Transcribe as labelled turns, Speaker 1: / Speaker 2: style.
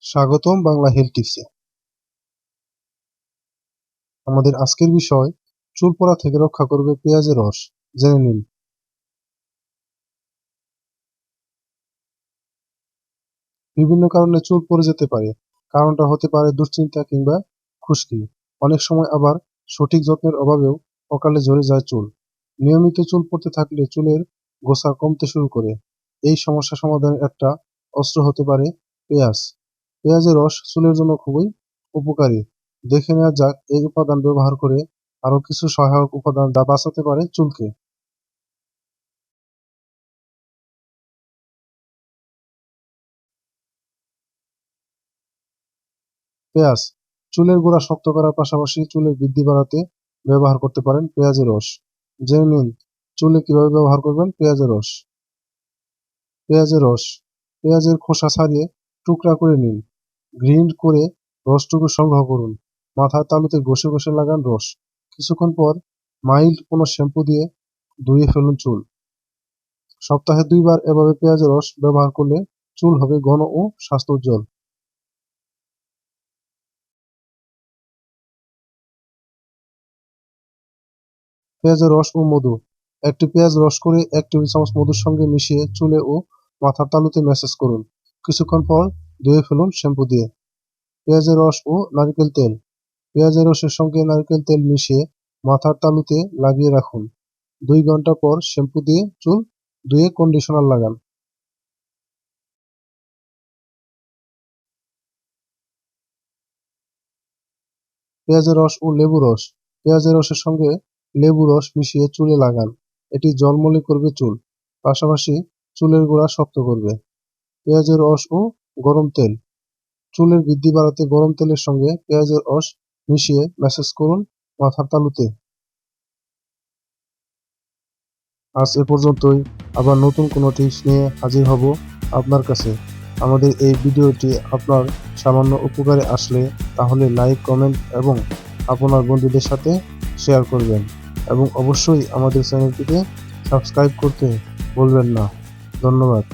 Speaker 1: স্বাগতম বাংলা হেলথ টিপসে। আমাদের আজকের বিষয় চুল পড়া থেকে রক্ষা করবে পেঁয়াজের রস। জেনে নিন। বিভিন্ন কারণে চুল পড়ে যেতে পারে। কারণটা হতে পারে দুশ্চিন্তা কিংবা খুশকি। অনেক সময় আবার সঠিক যত্নের অভাবেও অকালে ঝরে যায় চুল। নিয়মিত চুল পড়তে থাকলে চুলের গোছা কমতে শুরু করে। এই সমস্যা সমাধানের একটা অস্ত্র হতে পারে পেঁয়াজ। পেঁয়াজের রস চুলের জন্য খুবই উপকারী। দেখে নেওয়া যাক এই উপাদান ব্যবহার করে আরো কিছু সহায়ক উপাদান যা বাঁচাতে পারে চুলকে। পেঁয়াজ চুলের গোড়া শক্ত করার পাশাপাশি চুলের বৃদ্ধি বাড়াতে ব্যবহার করতে পারেন পেঁয়াজের রস। জেনে নিন চুলে কিভাবে ব্যবহার করবেন পেঁয়াজের রস। পেঁয়াজের রস পেঁয়াজের খোসা ছাড়িয়ে টুকরা করে নিন। গ্রিন্ড করে রসটুকু সংগ্রহ করুন। মাথার তালুতে ঘষে ঘষে লাগান রস। কিছুক্ষণ পর মাইল্ড কোনো শ্যাম্পু দিয়ে ধুয়ে ফেলুন চুল। সপ্তাহে 2 বার এভাবে পেঁয়াজের রস ব্যবহার করলে চুল হবে ঘন ও স্বাস্থ্য উজ্জ্বল। পেঁয়াজের রস ও মধু। একটি পেঁয়াজ রস করে 1 টেবিল চামচ মধুর সঙ্গে মিশিয়ে চুলে ও মাথার তালুতে ম্যাসাজ করুন। কিছুক্ষণ পর ধুয়ে ফেলুন শ্যাম্পু দিয়ে। পেঁয়াজের রস ও নারকেল তেল। পেঁয়াজের রসের সঙ্গে নারকেল তেল মিশিয়ে মাথার তালুতে লাগিয়ে রাখুন। 2 ঘন্টা পর শ্যাম্পু দিয়ে চুল ধুয়ে কন্ডিশনার লাগান। পেঁয়াজের রস ও লেবু রস। পেঁয়াজের রসের সঙ্গে লেবু রস মিশিয়ে চুলে লাগান। এটি ঝলমলে করবে চুল, পাশাপাশি চুলের গোড়া শক্ত করবে। পেঁয়াজের রস ও গরম তেল। চুলের বৃদ্ধি বাড়াতে গরম তেলের সঙ্গে পেঁয়াজের রস মিশিয়ে ম্যাসাজ করুন মাথার তালুতে। আজ এ পর্যন্তই। আবার নতুন কোনো টিপস নিয়ে হাজির হব আপনার কাছে। আমাদের এই ভিডিওটি আপনার সামান্য উপকারে আসলে তাহলে লাইক, কমেন্ট এবং আপনার বন্ধুদের সাথে শেয়ার করবেন এবং অবশ্যই আমাদের চ্যানেলটিকে সাবস্ক্রাইব করতে ভুলবেন না। ধন্যবাদ।